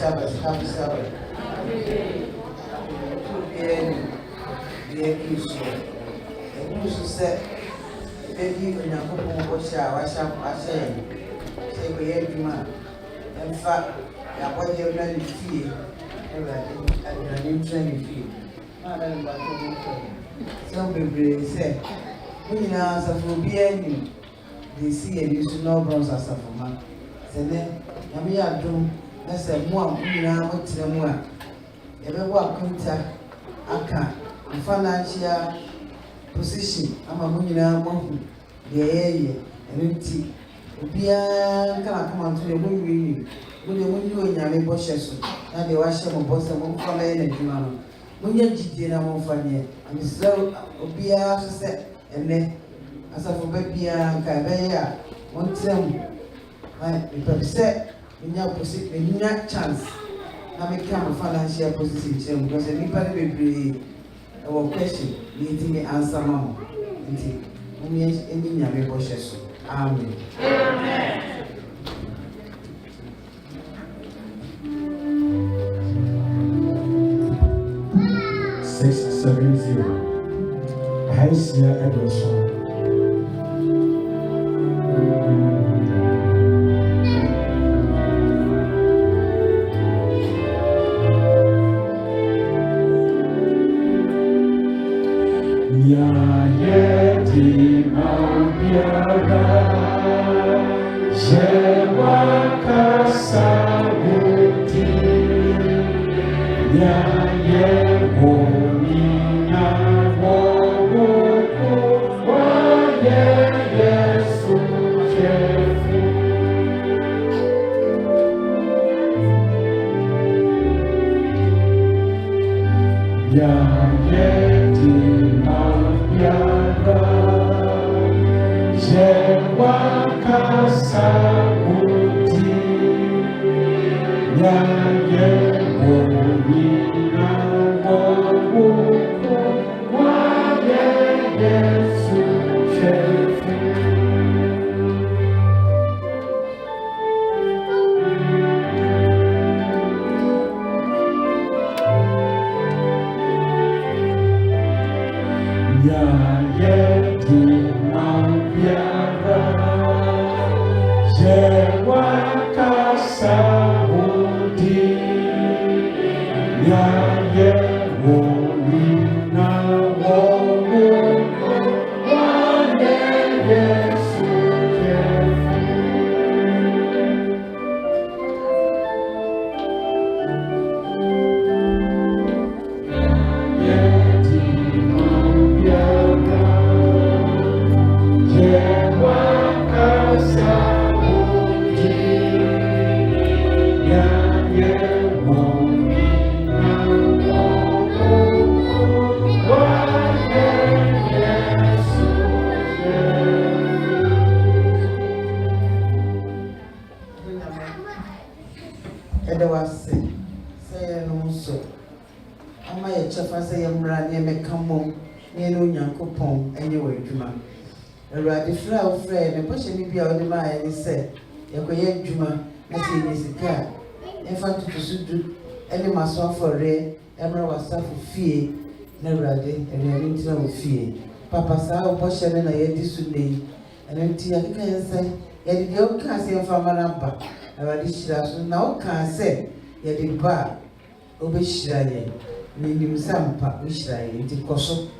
Sabbath, happy Sabbath. Dear Kisu, and you said, baby, when you come home, I say, we had you, man. In fact, I want you to feel, and you training feel. Some people say, when you answer for being, they see and you should know Bronx as a man. Say, then, I do. That's a more, you know, what to the more. Every work contact, I can't. Financial position, I'm a woman, the area, and empty. Be a come on to the movie. When you and your neighbor Shesu, and they wash them both and won't come in and you when you did, I won't find it. And so, be a set, and then as a for baby and Kavaya, one time, I said, in your position, in your chance, I become a financial position because anybody will be. Our question, need me answer, Mama. Until we any name washes. Amen. Amen. 670. Haisia Edison. Papa, so Bosha and I had this today, and empty I can say, and you can't say from a number. I now can't say, yet in bar, Obishraye, meaning some pap, Wishraye, into Koso,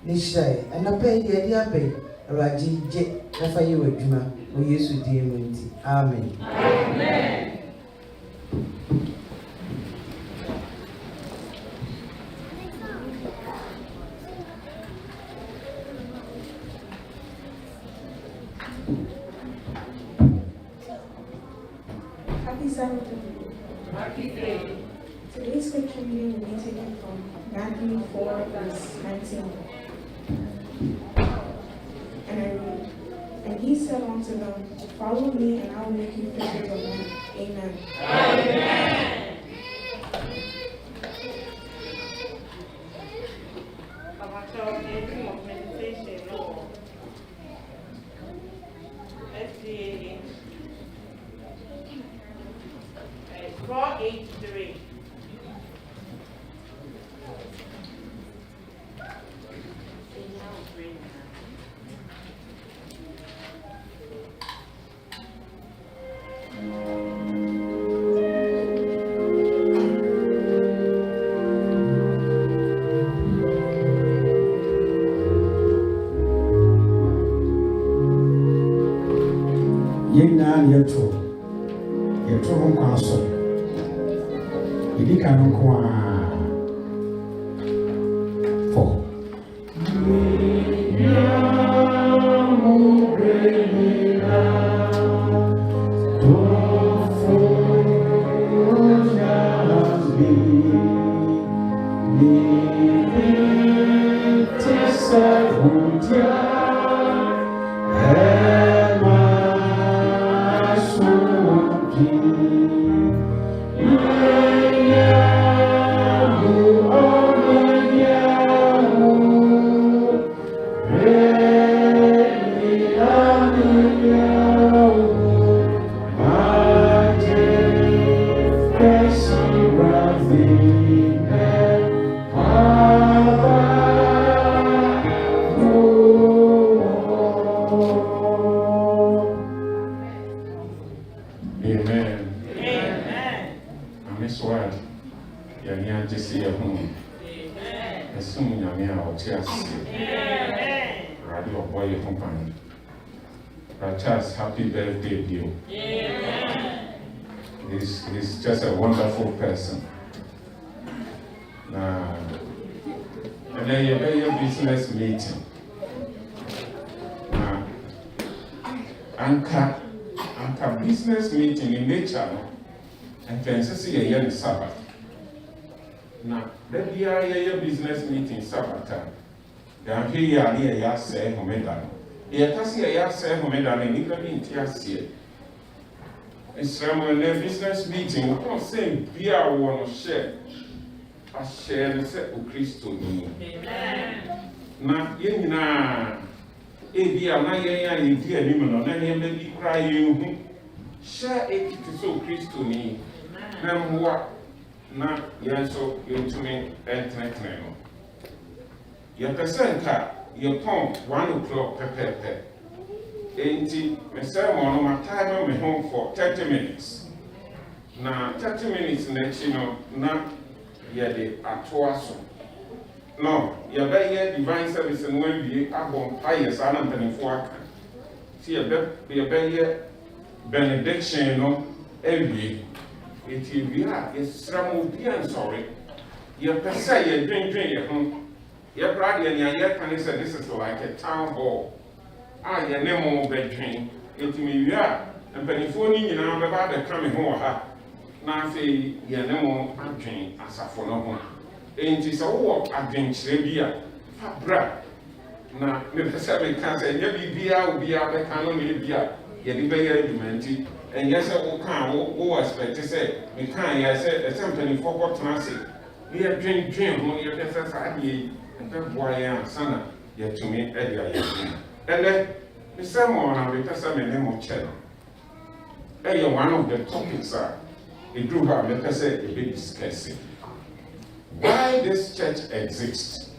Nishraye, and I pay the idea pay, Raji J. Rafael Juma, who used to deal with it. Amen. Amen. Today's scripture reading will be taken from Matthew 4, verse 19. And I read, and he said unto them, follow me, and I will make you fishers of men. Amen. Amen. Let's see. 483. and yet to home council. You can go for. Happy birthday, Bill. He's just a wonderful person. And then you have your business meeting. Anchor business meeting in nature, and then see a year Sabbath. Now, that year business meeting Sabbath. Then here you say, Homeda. Yɛkase a yɛasɛ homeda no nnipa bi nte aseɛ. Nsɛm na business meeting wɔn sɛ bia wɔ no ahyɛ no sɛ Okristoni. Na yɛn nyinaa ebi a na yɛn a yɛdi anim no na nneɛma bi koraa yɛn hu hyɛ ekiti sɛ Okristoni na mmoa na yɛn nso yɛntumi ɛntenetene no. Yɛpɛ sɛ nka Yepon 1 o'clock pepepe. Enti me sermon my time me home for 30 minutes. Na 30 minutes next na ye de atoaso. No, ye be divine service and when be abon pious and penifo aka. See ye be benediction no every. Enti we are esramo bi an sorry. Ye pesa ye drink ye home. Your brother and your can say this is like a town hall. Your name will be trained. It may and Pennyphony, about the coming home. Now say your name will train as a for no one. Ain't it a walk against Rabia? Bra. Now, Mr. Seven can say, Yabby beer, be out the canon, beer, yet be and yes, I will come, or expect to say, we can't, I said, a something for what to say. We have drink when your necessary. And that boy and son, yet to me, Eddie. And then, the sermon I will tell me name of channel. And one of the topics are, it drew her, let us say, a bit discussing. Why this church exists?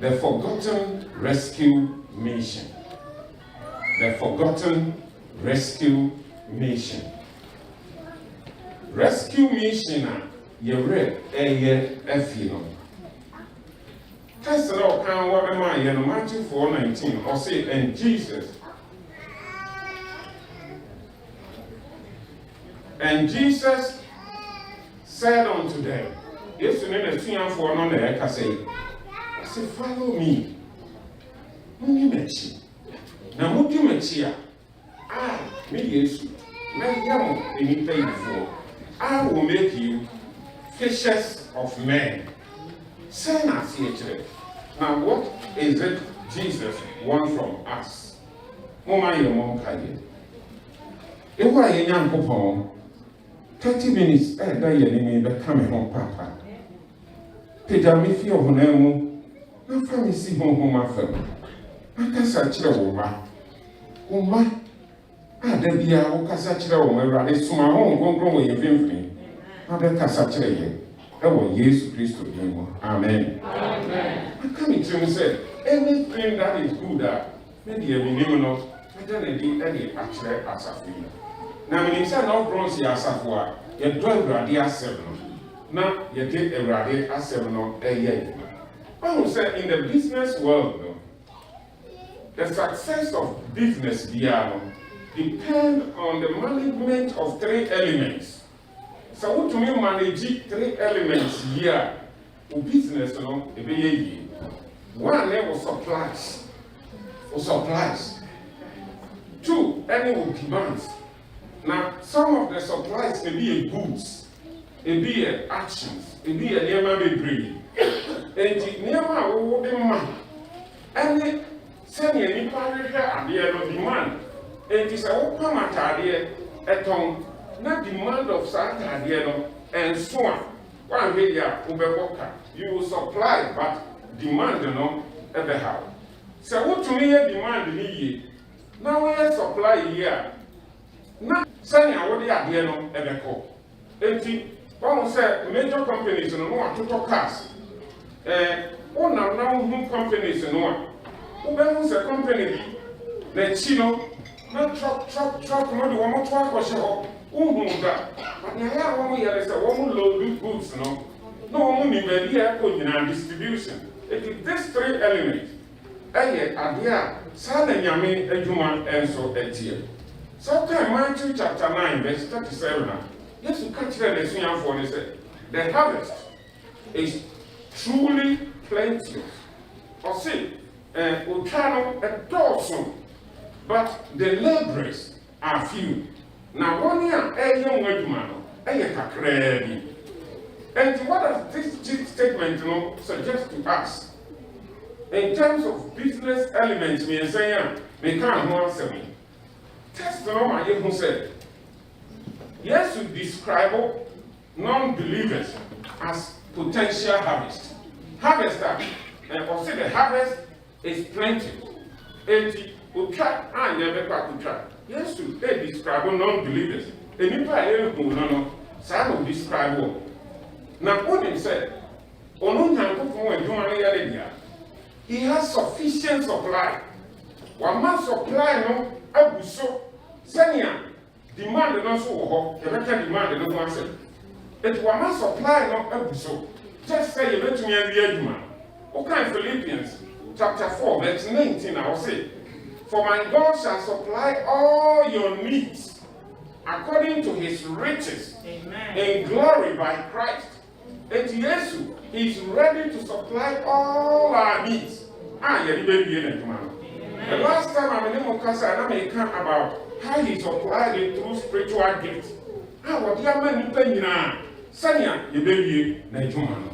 The Forgotten Rescue Mission. The Forgotten Rescue Mission. Rescue Mission, you read, F. Test it out, can what am I in Matthew 4:19 or say, and Jesus said unto them, yes, you need a thing for another, I say, follow me. Now, what do you here? Me, yes, me, young, any pay before. I will make you fishers of men. Send us here. Now, what is it Jesus wants from us? Mama, your mom can you. If I am young couple, 30 minutes, I die your name, but coming home, Papa. Peter, me feel on them, no family see home after. I can such a woman. Woman, I then be a such a woman, rather, it's my home, go grow with your I bet such a year. Oh, Jesus Christ, amen. Amen. I come to him say, anything that is good, maybe a minimum of, I don't need any actually as a free. Now, when you say no bronze, you are Safua, you don't ready as 7. Now, you get a ready as 7 or a year. I will say in the business world, the success of business beyond depend on the management of 3 elements. So what to me manage 3 elements here? Business, no, one was supplies. For supplies. 2, any with demands. Now, some of the supplies may be a goods, may be a actions, may be a near baby. And near my old man, any send any party at the end of demand. And it is a open idea at home, not demand of certain idea and so on. One way you will supply, but demand at the house. So what to me demand in now we supply here. Now sending what they are here at the call. And one say major companies no want to talk cars. One now companies no one. Who say company the chino not truck no the one more truck or show. That. But now one here is a one load goods no one need be here for distribution. It is these 3 elements. Adia, Sada Yami, Eduma, and so etia. Sometime Matthew chapter 9, verse 37. Yes, you catch the lesson for this. The harvest is truly plenteous. Or say, Utano a dozen, but the laborers are few. Now, 1 year, a young Edumano, a crazy. And what does this statement suggest to us? In terms of business elements, me say, me can't answer me. Test no my who said, yes, to describe non-believers as potential harvest. Harvester, or say the harvest is plenty. And to try, I never got to try. Yes, they describe non-believers. And if I ever go, no, so I will describe what. Now, what he said, he has sufficient supply. One man supply no abuso. Senia demand no so the better demand no one say. It one man supply no abuso. Just say you let me hear you. Okay, Philippians chapter 4, verse 19, I will say, for my God shall supply all your needs according to his riches in glory by Christ. And yes, he is ready to supply all our needs. The last time I'm in Mokasa, I come about how he supplied it through spiritual gifts. What you are Sanya, the baby, Najumano.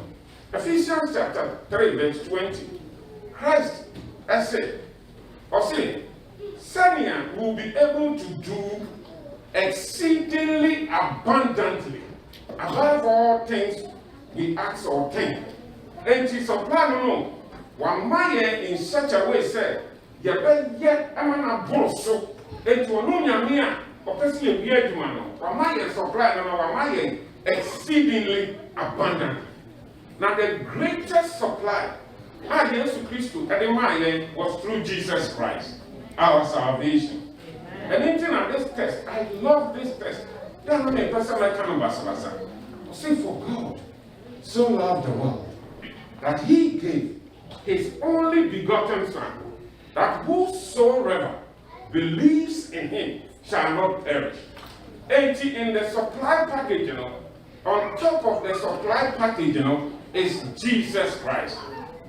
Ephesians chapter 3, verse 20. Christ, I say, or say, Sanya will be able to do exceedingly abundantly above all things we ask or think. And he supply no one maya in such a way said, you better yet amana bosso, and to no yamia, or person a weird man, or maya supply no one maya exceedingly abundant. Now the greatest supply, Jesus Christ and the maya was through Jesus Christ, our salvation. And in this text, I love this text. That's not a person like Kanubasa. Say for God so loved the world that he gave his only begotten Son, that whosoever believes in him shall not perish. And in the supply package, on top of the supply package, is Jesus Christ.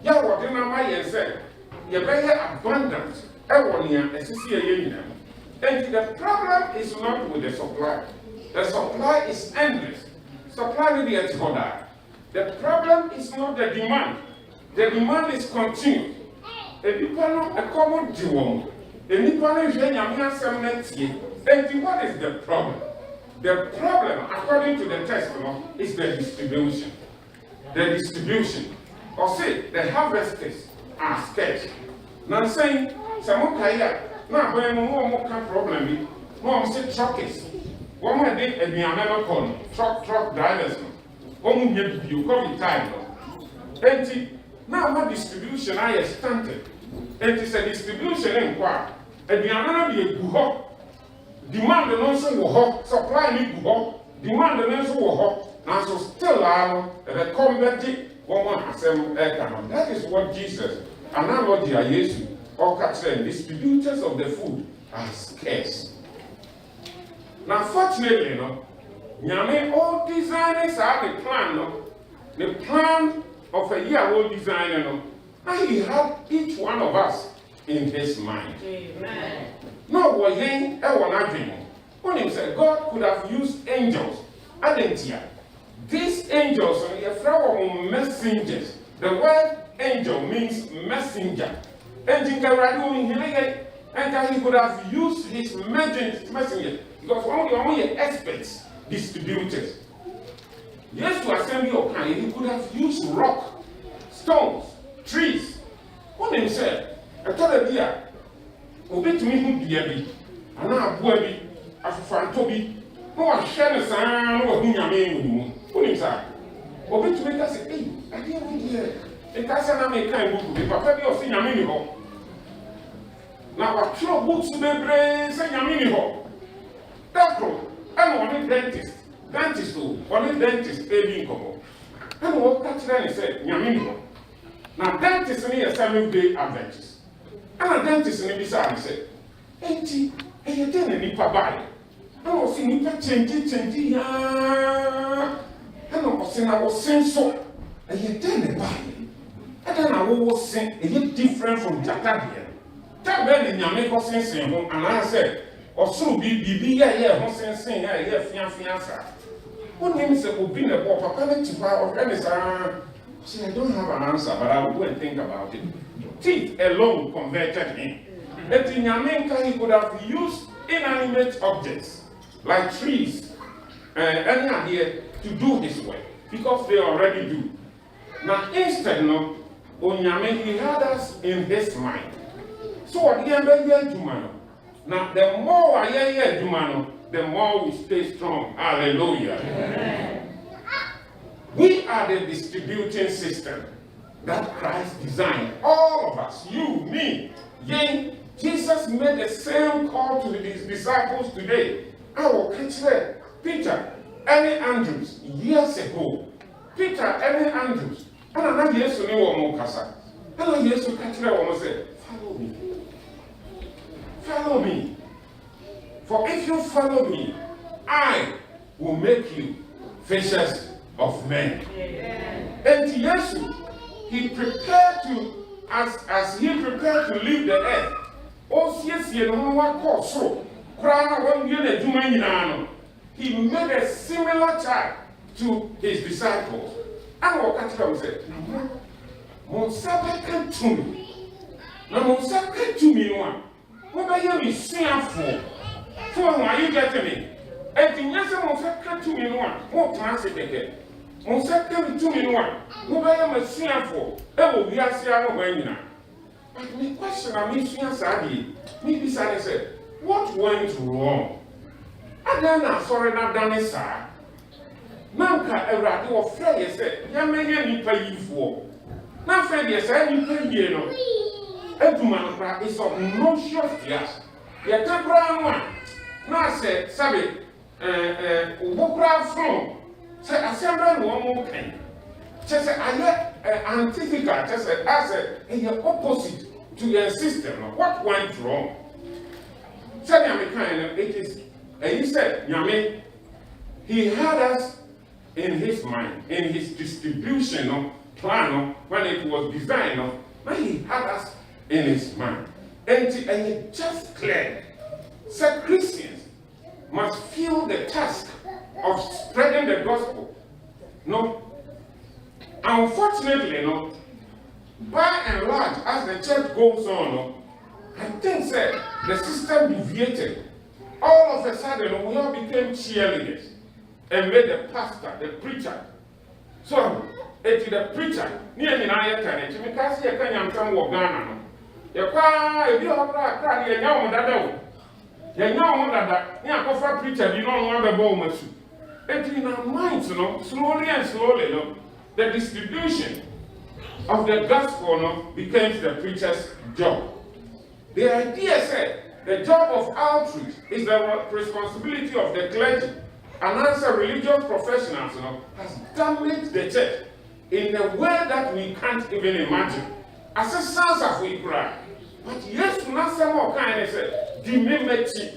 Yeah, what Emmanuel said, you better abundant. And the problem is not with the supply. The supply is endless. Supply will be at order. The problem is not the demand. The demand is continued. And what is the problem? The problem, according to the text, is the distribution. The distribution. Or say, the harvesters are scarce. Now saying, some kaya, now when more problem, more say truckers. One more day, a Miamelo con, truck drivers. One you call it time. And now my distribution I have stunted. It is a distribution in quoi. And Miamelo be a good demand the non so supply me good demand the non so now so still the combat woman assemble air. That is what Jesus analogy I use or catch distributors of the food are scarce. Now, fortunately, no, Nyame all designers are the plan, no, the plan of a year-old designer, no, and he had each one of us in his mind. Amen. No, what he when he said God could have used angels, these angels are messengers. The word angel means messenger. And he could have used his messengers because only experts, distributors. Yes, to assemble your kind, he could have used rock, stones, trees. When he said, I told him, yeah, obey to me who be a bit, and now boy, as a fantobi, no one shares a son or whom you mean. When he said, obey to me, I said, hey, I didn't hear. It doesn't make kind of book, but maybe you'll see your mini home. Now, what your books to be brains and your mini home. Doctor, I'm only dentist. Dentist, only dentist, baby income. And what catch then he said, your mini home. Now, dentist in a 7-day Adventist. And a dentist in a bizarre, he said, Auntie, and you didn't need to buy. I was seeing you change, and I was saying I was saying so. And you didn't buy. And then I was saying, is it different from Jatadia? That man in Yamiko saying, and I said, or so be yeah, saying, yeah, fianza. One name is a Obina or Papa Chipa or Renaissance. See, I don't have an answer, but I will go and think about it. Teeth alone converted him. But in Yamenka, he could have used inanimate objects like trees and any idea to do his work because they already do. Now, instead, no, Onyame, he had us in his mind. So, what the end now, the more I hear Jumano, the more we stay strong. Hallelujah. Amen. We are the distributing system that Christ designed. All of us, you, me, yea, Jesus made the same call to his disciples today. I will catch there. Peter, Annie Andrews, years ago. Peter, Annie Andrews. And I know yes to know more casa. And I yes to catch there and say, follow me. Follow me. For if you follow me, I will make you fishers of men. Amen. And yes, he prepared to, as he prepared to leave the earth. Oh, yes, you know what called so. He made a similar child to his disciples. And what catch them said, Monsaba came to me. Now Monsaba came to me one. What are you seeing for? For why you getting me? And the answer Monsaba came to me one. What translate again? Monsaba came to me one. What are you seeing for? Oh, we are seeing when now. But the question I'm seeing Sadi, maybe Sadi said, what went wrong? I don't know, sorry, not done it, sir. Nanka erade wo frɛ ye sɛ ya menye nipa yifo na frɛ ye sɛ nipa yie no aduma no kra is obnoxious yes ye ka kra no a na sɛ sabe wo kra from sɛ asɛmra no mo kan kyɛ sɛ ayɛ antithetical kyɛ sɛ as a opposite to your system. What went wrong? Sɛ nyame kan no it is he said nyame he had us in his mind, in his distribution plan, when it was designed, now he had us in his mind. And it just clear. So Christians must feel the task of spreading the gospel. No. Unfortunately, by and large, as the church goes on, I think that the system deviated. All of a sudden, we all became cheerleaders. And made the pastor, the preacher. So, it's the preacher. Near me, I can it. Because you can't come to Ghana. You can't, if you have a you know that. You know that. You have a preacher, you don't want the ball much. And in our minds, slowly and slowly, the distribution of the gospel becomes the preacher's job. The idea said the job of outreach is the responsibility of the clergy. And as a religious professionals, has damaged the church in a way that we can't even imagine. As a sense of we cry. But yes, not some more kind of say, Dimimeti,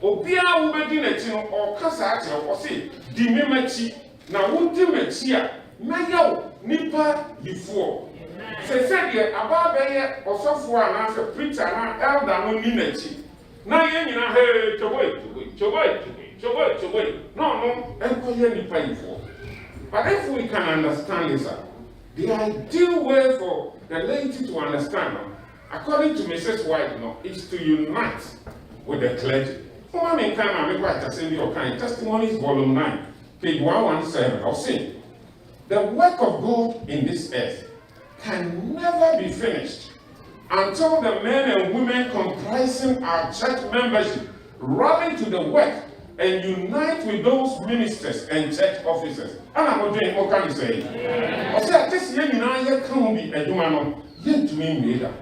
Obia wo bedi na chi no o kasa akyere o se di memachi na wo di machi a na yawo nipa yifo. Se said ye aba be ye osofo ana se preacher na elder no ni na chi. Na ye nyina he choboy. No, enkoye nipa yifo. But if we can understand this, the ideal way for the laity to understand, according to Mrs. White, is to unite with the clergy. Testimonies, volume 9, page 117, I'll say, the work of God in this earth can never be finished until the men and women comprising our church membership rally to the work and unite with those ministers and church officers. And I'm doing what can you say? I said, this year can't be a human yet to me later.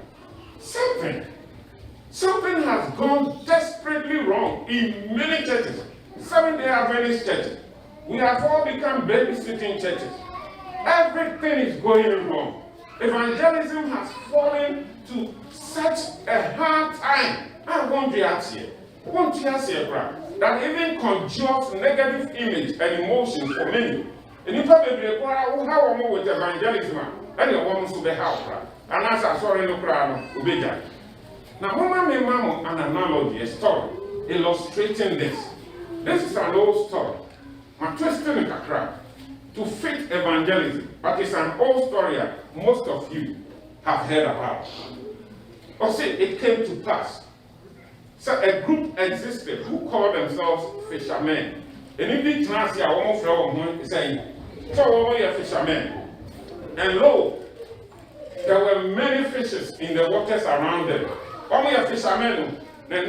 Something has gone desperately wrong in many churches. Seventh-day Adventist churches. We have all become babysitting churches. Everything is going wrong. Evangelism has fallen to such a hard time. I won't be at here. That even conjures negative image and emotions for many. And if I be how with evangelism, and the woman to be helped. And as I saw in the crowd, obey. Now, Mama, an analogy, a story illustrating this. This is an old story. I'm twisting it across to fit evangelism, but it's an old story most of you have heard about. Or say it came to pass. So a group existed who called themselves fishermen. And if they trans here, one from saying, so we are fishermen. And lo, there were many fishes in the waters around them. We are fishermen. The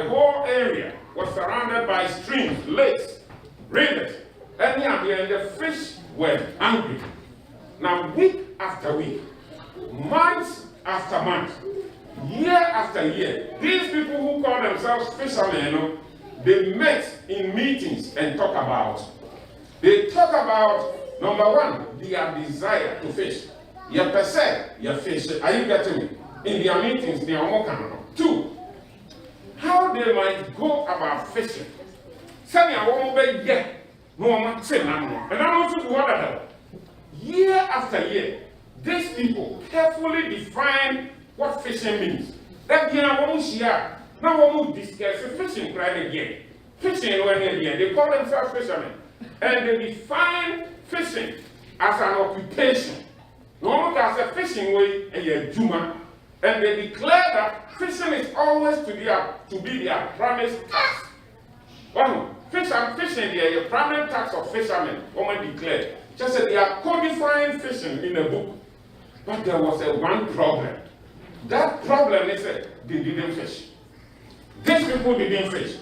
whole area was surrounded by streams, lakes, rivers, and the fish were hungry. Now, week after week, months after month, year after year, these people who call themselves fishermen, they met in meetings and talk about. They talk about, number one, their desire to fish. You perceive your fish. Are you getting me? In their meetings, they are more kind. Two, how they might go about fishing. Say I won't be yet. No, I'm not saying I'm not. And I'm also what year after year, these people carefully define what fishing means. That year, I won't share. Now, I won't discuss fishing right again. Fishing when again. They call themselves fishermen. And they define fishing as an occupation. No, as a fishing way and a juma. And they declare that fishing is always to be their primary task. Well, fishing, their primary task of fishermen, woman declared. Just said they are codifying fishing in a book. But there was one problem. That problem is that they didn't fish. These people didn't fish.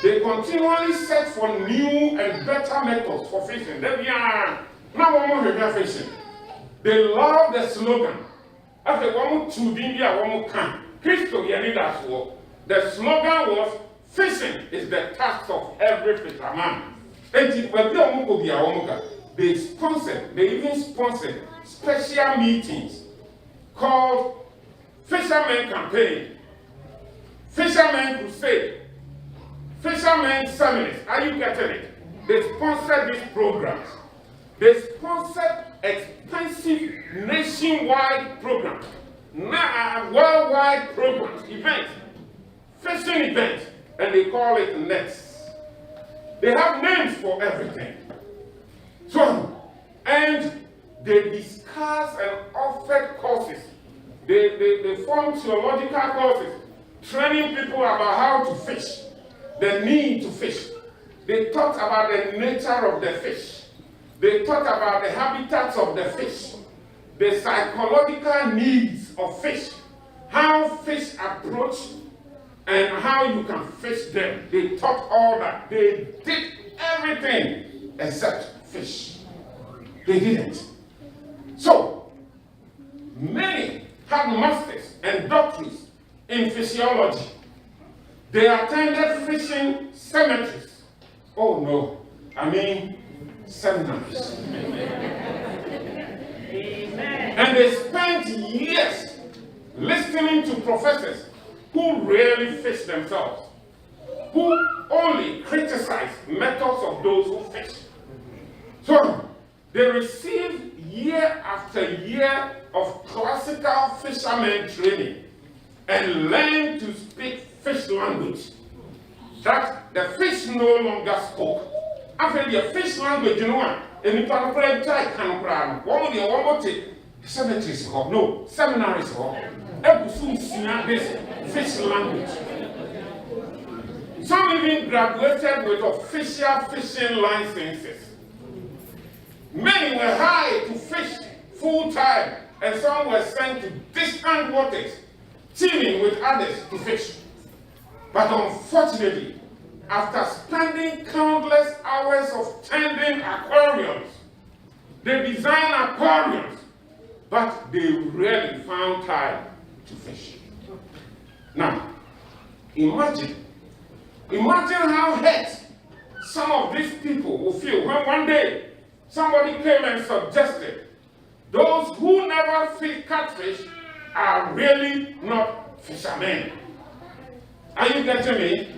They continually search for new and better methods for fishing. They are now more fishing. They love the slogan. After one to India, one more can. The slogan was, fishing is the task of every fisherman. They even sponsored special meetings called Fishermen Campaign, Fishermen Crusade, Fishermen Seminars. Are you getting it? They sponsored these programs. They sponsored expensive nationwide programs, worldwide programs, events, fishing events, and they call it nets. They have names for everything. So, and they discuss and offered courses. They form theological courses, training people about how to fish, the need to fish. They talked about the nature of the fish. They talk about the habitats of the fish, the psychological needs of fish, how fish approach and how you can fish them. They taught all that. They did everything except fish. They didn't. So, many had masters and doctorates in physiology. They attended fishing cemeteries. Oh no, I mean, seminaries. And they spent years listening to professors who rarely fish themselves, who only criticize methods of those who fish. So they receive year after year of classical fishermen training and learn to speak fish language that the fish no longer spoke. After the fish language, you know what? And if I pray, I can't cry. One more thing. Cemeteries, no, seminaries, this fish language. Some even graduated with official fishing licenses. Many were hired to fish full time, and some were sent to distant waters, teaming with others to fish. But unfortunately, after spending countless hours of tending aquariums, they designed aquariums, but they rarely found time to fish. Now, imagine how hurt some of these people will feel when one day somebody came and suggested those who never catfish are really not fishermen. Are you getting me?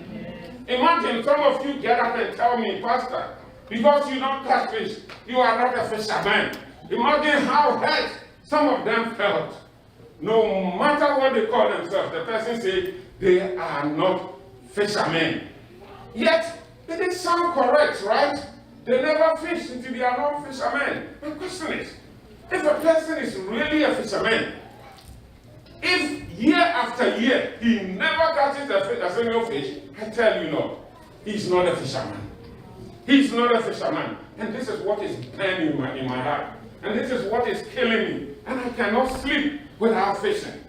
Imagine some of you get up and tell me, Pastor, because you don't catfish, you are not a fisherman. Imagine how hurt some of them felt. No matter what they call themselves, the person said they are not fishermen. Yet, it did sound correct, right? They never fish until they are not fishermen. The question is, if a person is really a fisherman, if year after year he never catches a single fish, I tell you no, he's not a fisherman. He's not a fisherman. And this is what is burning in my heart. And this is what is killing me. And I cannot sleep without fishing.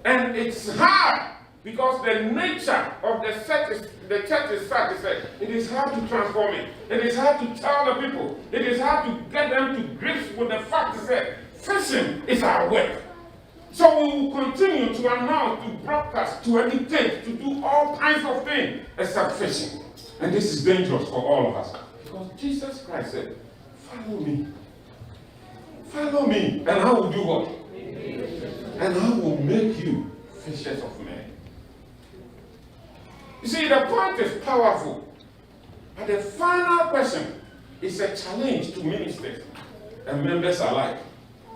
And it's hard because the nature of the church is such that it is hard to transform it. It is hard to tell the people. It is hard to get them to grips with the fact that fishing is our work. So we will continue to announce, to broadcast, to educate, to do all kinds of things except fishing. And this is dangerous for all of us. Because Jesus Christ said, follow me. Follow me, and I will do what? And I will make you fishers of men. You see, the point is powerful. But the final question is a challenge to ministers and members alike.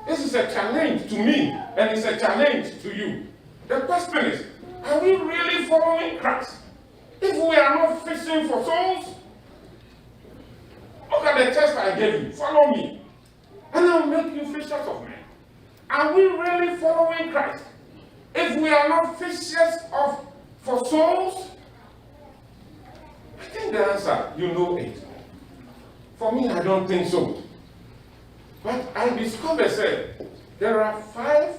This is a challenge to me, and it's a challenge to you. The question is, are we really following Christ? If we are not fishing for souls, look at the test I gave you. Follow me, and I'll make you fishers of men. Are we really following Christ? If we are not fishers for souls, I think the answer, you know it. For me, I don't think so. But I discovered that there are 5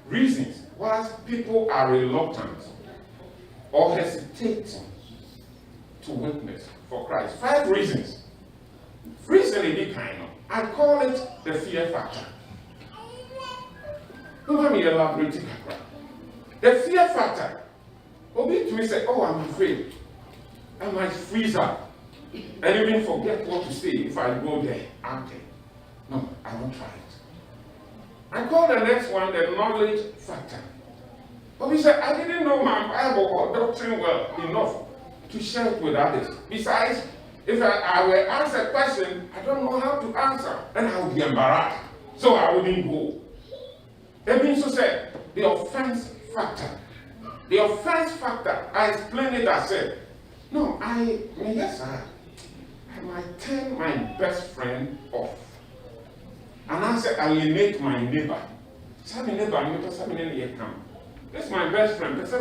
reasons why people are reluctant or hesitating to witness for Christ. 5 reasons. Reason is the kind of. I call it the fear factor. Let me elaborate it. The fear factor. Obi to me say, oh, I'm afraid. I might freeze up and even forget what to say if I go there out there. No, I won't try it. I call the next one the knowledge factor. But we said, I didn't know my Bible or doctrine well enough to share it with others. Besides, if I were asked a question, I don't know how to answer, and I would be embarrassed. So I wouldn't go. That means to say, the offense factor. The offense factor, I explained it as said, no, I might turn my best friend off. And I said, alienate my neighbor. This is my best friend. It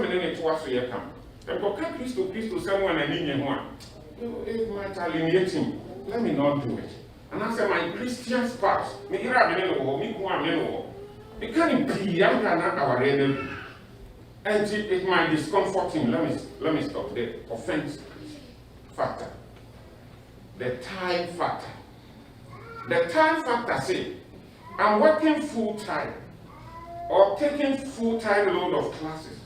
might alienate him. Let me not do it. And I said, my Christian spouse, it can't be our enemy. And it might discomfort him. Let me stop the offense factor. The time factor. The time factor says, I'm working full-time or taking full-time load of classes,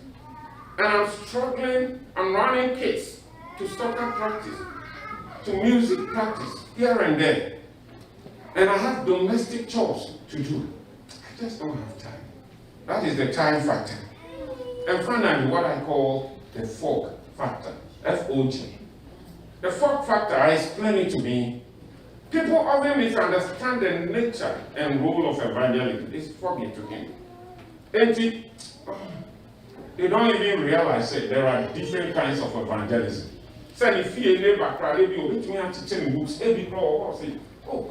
and I'm struggling, I'm running kids to soccer practice, to music practice, here and there, and I have domestic chores to do. I just don't have time. That is the time factor. And finally, what I call the fog factor, F-O-G. The fog factor, I explain it to me. People often misunderstand the nature and role of evangelism. It's foggy to him. And they don't even realize that there are different kinds of evangelism. So if you never cry, you will be teaching books, every crow, say, oh,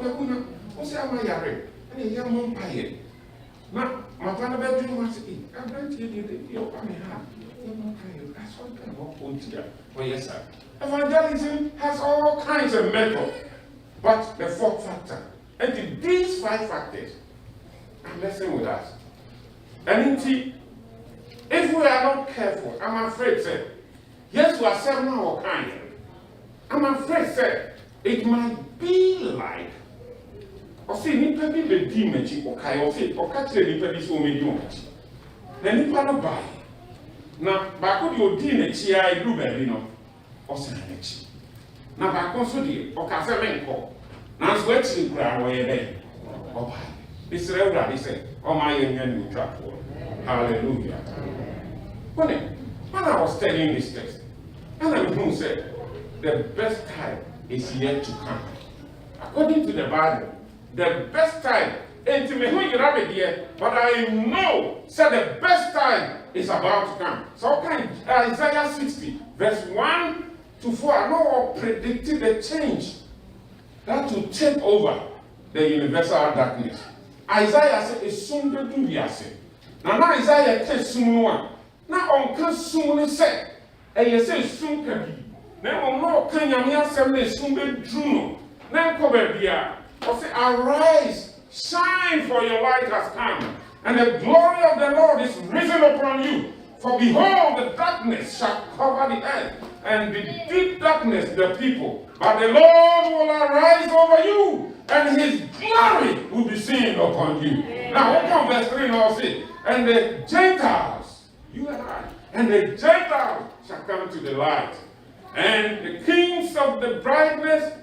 what's your married? And you're young umpire. Now, my father bedroom was in. I'm going to give you your family. That's what I want to do. Oh, yes, sir. Evangelism has all kinds of methods, but the fourth factor. And these 5 factors are messing with us. And indeed, if we are not careful, I'm afraid, sir, yes, we are 7 or kind. I'm afraid, sir, it might be like, or say, nipa bi be di mechi, okay, or say, or catch the nipa bi so many much. Then nipa no buy. Now, back you di mechi, I do baby no, or say mechi. Now, back also di, or cast a menko. Now, sweating crowd where they or buy. This is what they say, oh my young new trap for. Hallelujah. When I was studying this text, and I'm who said, the best time is yet to come. According to the Bible, the best time, and to me, who you have it here, but I know, said the best time is about to come. So, Isaiah 60, verse 1 to 4, I know predicted the change that will take over the universal darkness. Isaiah said, it's soon to do this. Now, Isaiah tells someone, now on can soon say, and you say soon can be. Now, no can you assembly soon be true. Now, cover the or say, arise, shine, for your light has come, and the glory of the Lord is risen upon you. For behold, the darkness shall cover the earth, and the deep darkness the people. But the Lord will arise over you, and his glory will be seen upon you. Now, what come verse 3 now say? And the Gentiles, you and I, and the Gentiles shall come to the light, and the kings of the brightness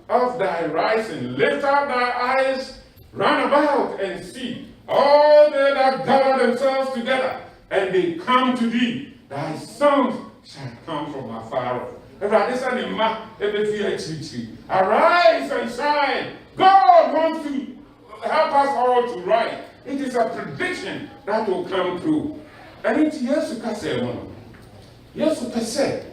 of thy rising. Lift up thy eyes, run about and see all they that gather themselves together, and they come to thee. Thy sons shall come from afar off. Arise and shine. God wants to help us all to rise. It is a prediction that will come true. And it's yes to say, yes to say,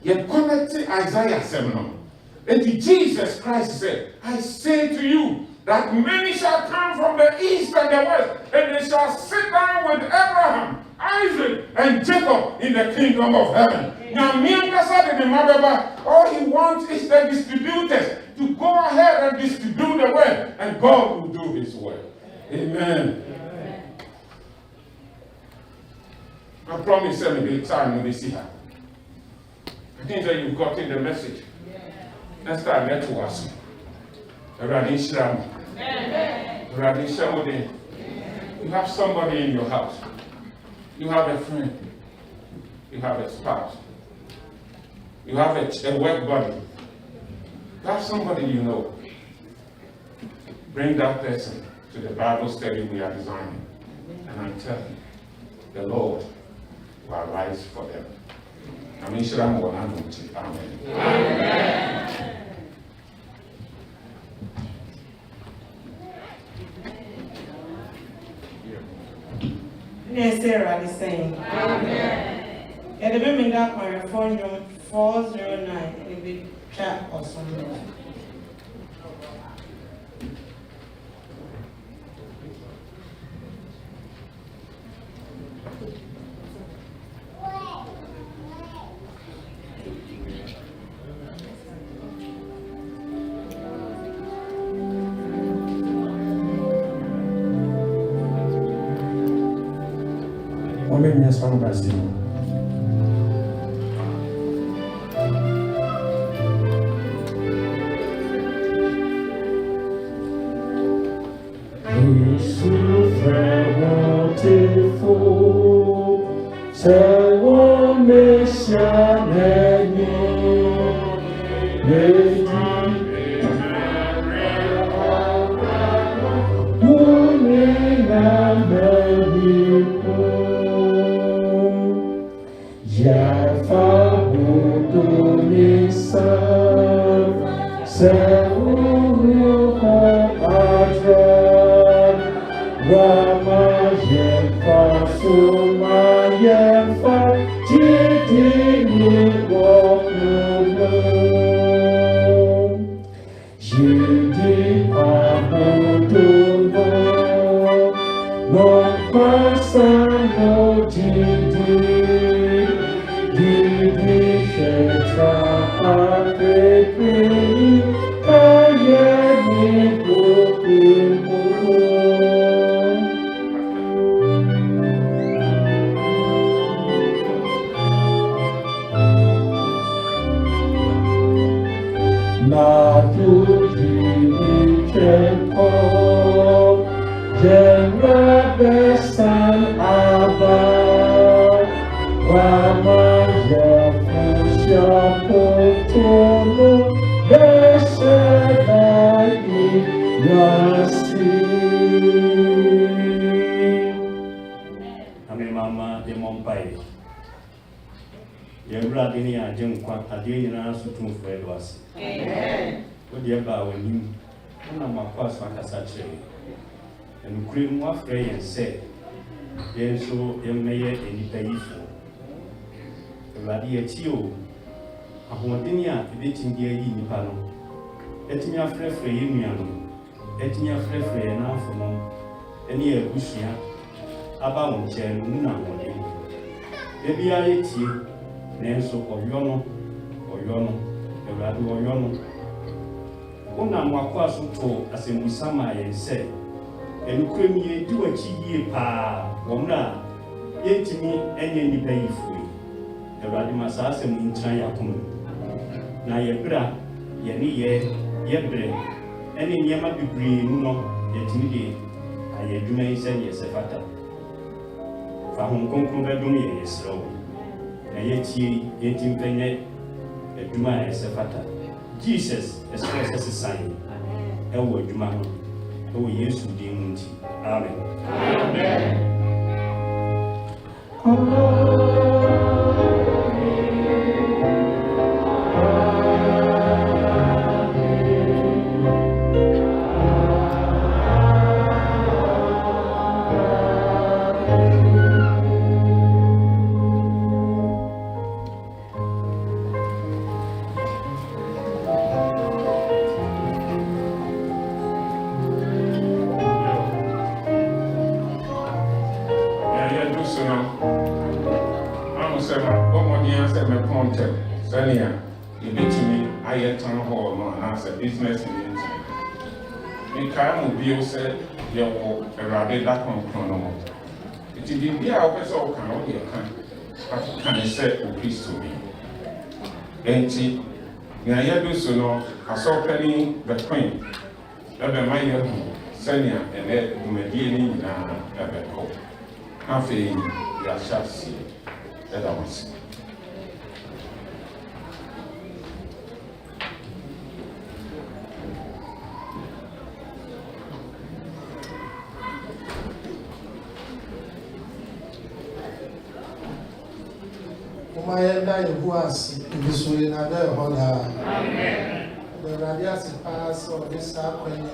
you connect Isaiah 7. And Jesus Christ said, I say to you that many shall come from the east and the west, and they shall sit down with Abraham, Isaac, and Jacob in the kingdom of heaven. Now, all he wants is the distributors to go ahead and distribute the word, and God will do his work. Amen. I promise you, time we see her. I think that you've gotten the message. Let's start let to us. You have somebody in your house. You have a friend. You have a spouse. You have a work buddy. You have somebody you know. Bring that person to the Bible study we are designing. And I tell you, the Lord will arise for them. Amen. Amen. Yes, Sarah is saying. Amen. And the women got my phone room 409 in the big chat or something. Yes, from Brazil. Jaffa Budunisa Seuru Atra Rama Jeffa Suma Jeffa Jidini Woknubu Jidi Abuduno No Pasano Jidi Didi Shetra Apepi Kayeni Bukimu Nadu Jidi Cheko Jenga Besan Abad Wama Jafusha Potolo Besedai Yasi Ame mama de Mompai Yembra dini ajeng kwa adini na sutum fredwas amen wodi eba wanim na makwa so akasa chere enukure mu afre yense yenso yemmeye enipa yifo ewadi etio ahomodini a ebetindi ayi nipa no etimi afrefre yemua no etimi afrefre na afomo eni agusia aba won che no na wode ebi ayetie nenso oyono ewadi oyono ona mwakwa so to asemusama yense enukrem ye diwachi yie pa womra yentimi enye nipa yifu ewadi masase mu ntran yakom na yebra ye ni yebre ene niema bibri mu no yetimi de ayedwuma yi se yesefata fa hon konkron bedum ye yesro na yetie yentim penye edwuma yesefata Jesus express sign ewo edwuma no ewo Yesu din mu nti amen business in the car will be also your rather that control. It is the always all can only can say of peace to me. And she, Naya so no, I saw penny the queen, ever my senior and then Mediani ever hope. Half a ya shall see that I was. Mayenda Yehuasi, Visuri Nada Hoda. Amen. The Radias pass or this happening.